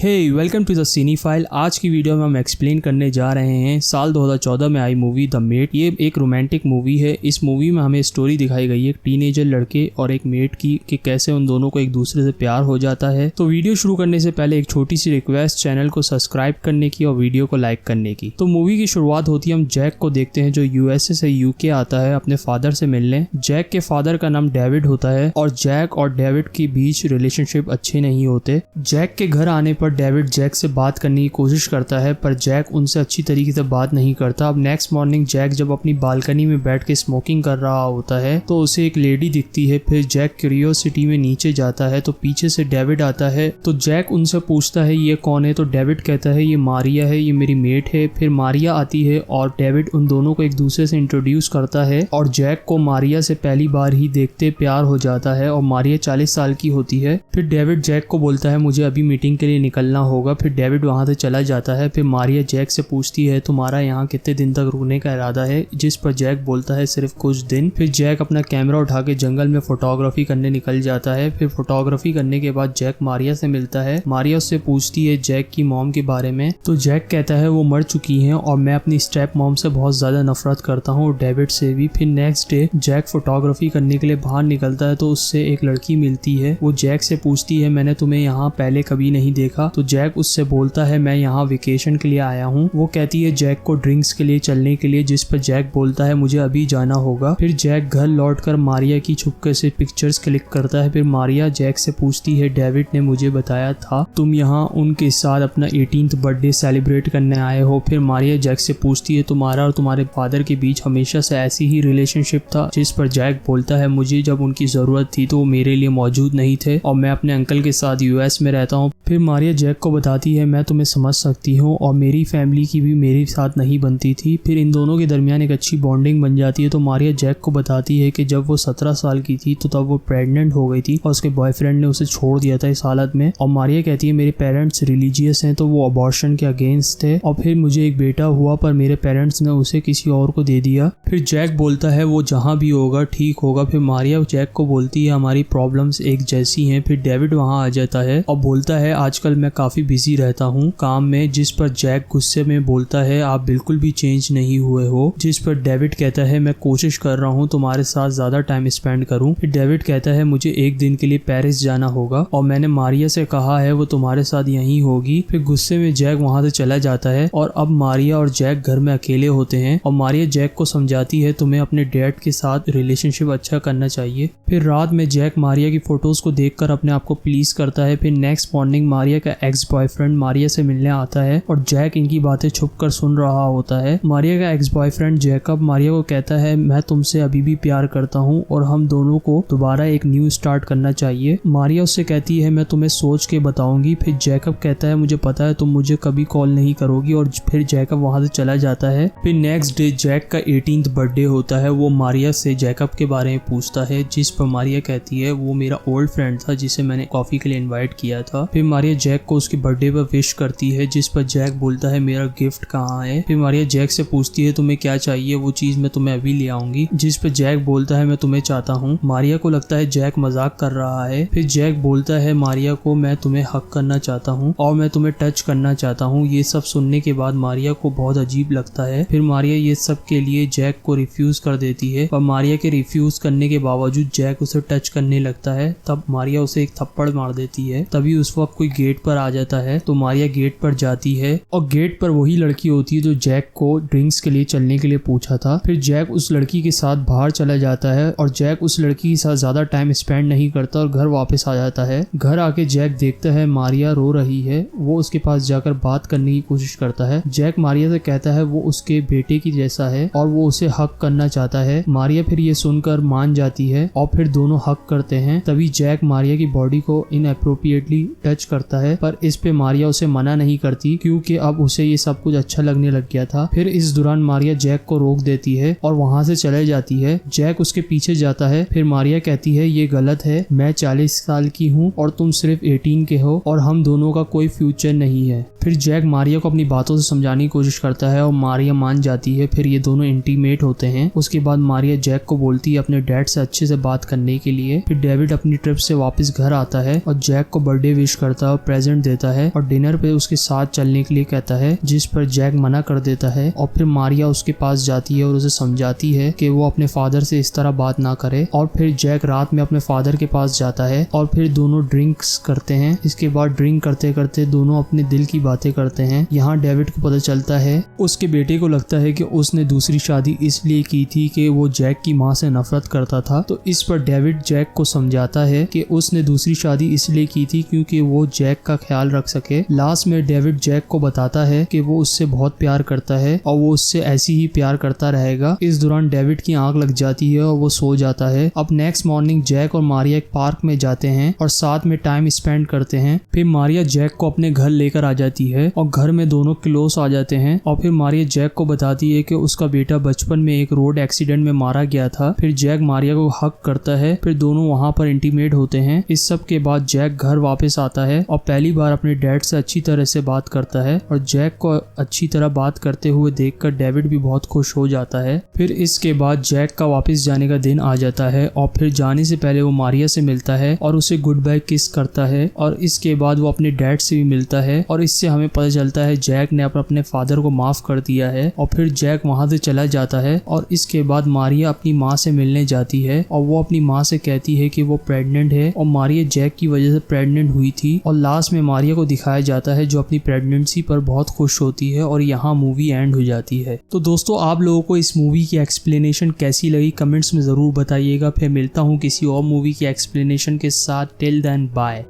Hey welcome to the सिनी file. आज की वीडियो में हम एक्सप्लेन करने जा रहे हैं साल 2014 में आई मूवी द मेट। ये एक रोमांटिक मूवी है। इस मूवी में हमें स्टोरी दिखाई गई है एक टीनेजर लड़के और एक मेट की कि कैसे उन दोनों को एक दूसरे से प्यार हो जाता है। तो वीडियो शुरू करने से पहले एक छोटी सी रिक्वेस्ट, चैनल को सब्सक्राइब करने की और वीडियो को लाइक करने की। तो मूवी की शुरुआत होती है, हम जैक को देखते हैं जो यूएसए से यूके आता है अपने फादर से मिलने। जैक के फादर का नाम डेविड होता है और जैक और डेविड के बीच रिलेशनशिप अच्छे नहीं होते। जैक के घर आने पर डेविड जैक से बात करने की कोशिश करता है पर जैक उनसे अच्छी तरीके से बात नहीं करता। अब नेक्स्ट मॉर्निंग जैक जब अपनी बालकनी में बैठ के स्मोकिंग कर रहा होता है तो उसे एक लेडी दिखती है। फिर जैक क्यूरियोसिटी में नीचे जाता है तो पीछे से डेविड आता है। तो जैक उनसे पूछता है ये कौन है, तो डेविड कहता है ये मारिया है, ये मेरी मेट है। फिर मारिया आती है और डेविड उन दोनों को एक दूसरे से इंट्रोड्यूस करता है और जैक को मारिया से पहली बार ही देखते प्यार हो जाता है और मारिया 40 साल की होती है। फिर डेविड जैक को बोलता है मुझे अभी मीटिंग के लिए निकलना होगा। फिर डेविड वहां से चला जाता है। फिर मारिया जैक से पूछती है तुम्हारा यहाँ कितने दिन तक रुकने का इरादा है, जिस पर जैक बोलता है सिर्फ कुछ दिन। फिर जैक अपना कैमरा उठा के जंगल में फोटोग्राफी करने निकल जाता है। फिर फोटोग्राफी करने के बाद जैक मारिया से मिलता है। मारिया उससे पूछती है जैक की मॉम के बारे में, तो जैक कहता है वो मर चुकी हैं और मैं अपनी स्टेप मॉम से बहुत ज्यादा नफरत करता हूँ और डेविड से भी। फिर नेक्स्ट डे जैक फोटोग्राफी करने के लिए बाहर निकलता है तो उससे एक लड़की मिलती है। वो जैक से पूछती है मैंने तुम्हें यहाँ पहले कभी नहीं देखा। तो जैक उससे बोलता है मैं यहाँ वेकेशन के लिए आया हूँ। वो कहती है जैक को ड्रिंक्स के लिए चलने के लिए, जिस पर जैक बोलता है मुझे अभी जाना होगा। फिर जैक घर लौटकर मारिया की छुपके से पिक्चर्स क्लिक करता है। फिर मारिया जैक से पूछती है डेविड ने मुझे बताया था तुम यहाँ उनके साथ अपना 18th बर्थडे सेलिब्रेट करने आए हो। फिर मारिया जैक से पूछती है तुम्हारा और तुम्हारे फादर के बीच हमेशा से ऐसी ही रिलेशनशिप था, जिस पर जैक बोलता है मुझे जब उनकी जरूरत थी तो वो मेरे लिए मौजूद नहीं थे और मैं अपने अंकल के साथ यूएस में रहता हूँ। फिर मारिया जैक को बताती है मैं तुम्हें समझ सकती हूँ और मेरी फैमिली की भी मेरे साथ नहीं बनती थी। फिर इन दोनों के दरमियान एक अच्छी बॉन्डिंग बन जाती है। तो मारिया जैक को बताती है कि जब वो 17 साल की थी तो तब वो प्रेग्नेंट हो गई थी और उसके बॉयफ्रेंड ने उसे छोड़ दिया था इस हालत में। और मारिया कहती है मेरे पेरेंट्स रिलीजियस हैं तो वो अबॉर्शन के अगेंस्ट थे और फिर मुझे एक बेटा हुआ पर मेरे पेरेंट्स ने उसे किसी और को दे दिया। फिर जैक बोलता है वो जहाँ भी होगा ठीक होगा। फिर मारिया जैक को बोलती है हमारी प्रॉब्लम्स एक जैसी हैं। फिर डेविड वहाँ आ जाता है और बोलता है आजकल मैं काफी बिजी रहता हूँ काम में, जिस पर जैक गुस्से में बोलता है आप बिल्कुल भी चेंज नहीं हुए हो। जिस पर डेविड कहता है मैं कोशिश कर रहा हूँ तुम्हारे साथ ज्यादा टाइम स्पेंड करूँ। फिर डेविड कहता है मुझे एक दिन के लिए पेरिस जाना होगा और मैंने मारिया से कहा है वो तुम्हारे साथ यहीं होगी। फिर गुस्से में जैक वहाँ से चला जाता है और अब मारिया और जैक घर में अकेले होते हैं और मारिया जैक को समझाती है तुम्हें अपने डैड के साथ रिलेशनशिप अच्छा करना चाहिए। फिर रात में जैक मारिया की फोटोज को देखकर अपने आप को प्लीज करता है। फिर नेक्स्ट मॉर्निंग मारिया का एक्स बॉयफ्रेंड मारिया से मिलने आता है और जैक इनकी बातें छुपकर सुन रहा होता है। मारिया का एक्स बॉयफ्रेंड जैकब मारिया को कहता है मैं तुमसे अभी भी प्यार करता हूँ और हम दोनों को दोबारा एक न्यू स्टार्ट करना चाहिए। मारिया उससे कहती है मैं तुम्हें सोच के बताऊंगी। फिर जैकब कहता है मुझे पता है तुम मुझे कभी कॉल नहीं करोगी और फिर जैकब वहां से चला जाता है। फिर नेक्स्ट डे जैक का 18th बर्थडे होता है। वो मारिया से जैकब के बारे में पूछता है, जिस पर मारिया कहती है वो मेरा ओल्ड फ्रेंड था जिसे मैंने कॉफी के लिए इन्वाइट किया था। फिर मारिया जैक को उसके बर्थडे पर विश करती है, जिस पर जैक बोलता है मेरा गिफ्ट कहाँ है। फिर मारिया जैक से पूछती है तुम्हें क्या चाहिए, वो चीज मैं तुम्हें अभी ले आऊंगी। जिस पर जैक बोलता है मैं तुम्हें चाहता हूँ। मारिया को लगता है जैक मजाक कर रहा है। फिर जैक बोलता है मारिया को मैं तुम्हें हक करना चाहता हूँ और मैं तुम्हें टच करना चाहता हूँ। ये सब सुनने के बाद मारिया को बहुत अजीब लगता है। फिर मारिया ये सब के लिए जैक को रिफ्यूज कर देती है और मारिया के रिफ्यूज करने के बावजूद जैक उसे टच करने लगता है। तब मारिया उसे एक थप्पड़ मार देती है। तभी उस वक्त कोई गेट पर आ जाता है तो मारिया गेट पर जाती है और गेट पर वही लड़की होती है जो जैक को ड्रिंक्स के लिए चलने के लिए पूछा था। फिर जैक उस लड़की के साथ बाहर चला जाता है और जैक उस लड़की के साथ ज्यादा टाइम स्पेंड नहीं करता और घर वापस आ जाता है। घर आके जैक देखता है मारिया रो रही है। वो उसके पास जाकर बात करने की कोशिश करता है। जैक मारिया से कहता है वो उसके बेटे की जैसा है और वो उसे हक करना चाहता है। मारिया फिर ये सुनकर मान जाती है और फिर दोनों हक करते हैं। तभी जैक मारिया की बॉडी को इनअप्रोप्रिएटली टच करता है पर इस पे मारिया उसे मना नहीं करती क्योंकि अब उसे ये सब कुछ अच्छा लगने लग गया था। फिर इस दौरान मारिया जैक को रोक देती है और वहां से चले जाती है। जैक उसके पीछे जाता है। फिर मारिया कहती है ये गलत है, मैं 40 साल की हूँ और तुम सिर्फ 18 के हो और हम दोनों का कोई फ्यूचर नहीं है। फिर जैक मारिया को अपनी बातों से समझाने की कोशिश करता है और मारिया मान जाती है। फिर ये दोनों इंटीमेट होते हैं। उसके बाद मारिया जैक को बोलती है अपने डैड से अच्छे से बात करने के लिए। फिर डेविड अपनी ट्रिप से वापस घर आता है और जैक को बर्थडे विश करता है और प्रेजेंट देता है और डिनर पे उसके साथ चलने के लिए कहता है, जिस पर जैक मना कर देता है। और फिर मारिया उसके पास जाती है और उसे समझाती है कि वो अपने फादर से इस तरह बात ना करे। और फिर जैक रात में अपने फादर के पास जाता है और फिर दोनों ड्रिंक्स करते हैं। इसके बाद ड्रिंक करते करते दोनों अपने दिल की बातें करते हैं। यहाँ डेविड को पता चलता है, उसके बेटे को लगता है कि उसने दूसरी शादी इसलिए की थी कि वो जैक की माँ से नफरत करता था। तो इस पर डेविड जैक को समझाता है कि उसने दूसरी शादी इसलिए की थी क्योंकि वो जैक का ख्याल रख सके। लास्ट में डेविड जैक को बताता है कि वो उससे बहुत प्यार करता है और वो उससे ऐसी ही प्यार करता रहेगा। इस दौरान डेविड की आंख लग जाती है और वो सो जाता है। अब नेक्स्ट मॉर्निंग जैक और मारिया एक पार्क में जाते हैं और साथ में टाइम स्पेंड करते हैं। फिर मारिया जैक को अपने घर लेकर आ जाती है और घर में दोनों क्लोज आ जाते हैं। और फिर मारिया जैक को बताती है कि उसका बेटा बचपन में एक रोड एक्सीडेंट में मारा गया था। फिर जैक मारिया को हक करता है। फिर दोनों वहाँ पर इंटीमेट होते हैं। इस सब के बाद जैक घर वापस आता है और पहली बार अपने डैड से अच्छी तरह से बात करता है और जैक को अच्छी तरह बात करते हुए देखकर डेविड भी बहुत खुश हो जाता है। फिर इसके बाद जैक का वापस जाने का दिन आ जाता है और फिर जाने से पहले वो मारिया से मिलता है और उसे गुड बाय किस करता है। और इसके बाद वो अपने डैड से भी मिलता है और इससे हमें पता चलता है जैक ने अपने फादर को माफ कर दिया है। और फिर जैक वहां से चला जाता है और इसके बाद मारिया अपनी माँ से मिलने जाती है और वो अपनी माँ से कहती है कि वो प्रेग्नेंट है और मारिया जैक की वजह से प्रेग्नेंट हुई थी। और लास्ट में मारिया को दिखाया जाता है जो अपनी प्रेगनेंसी पर बहुत खुश होती है और यहाँ मूवी एंड हो जाती है। तो दोस्तों, आप लोगों को इस मूवी की एक्सप्लेनेशन कैसी लगी कमेंट्स में जरूर बताइएगा। फिर मिलता हूँ किसी और मूवी की एक्सप्लेनेशन के साथ। Till then bye.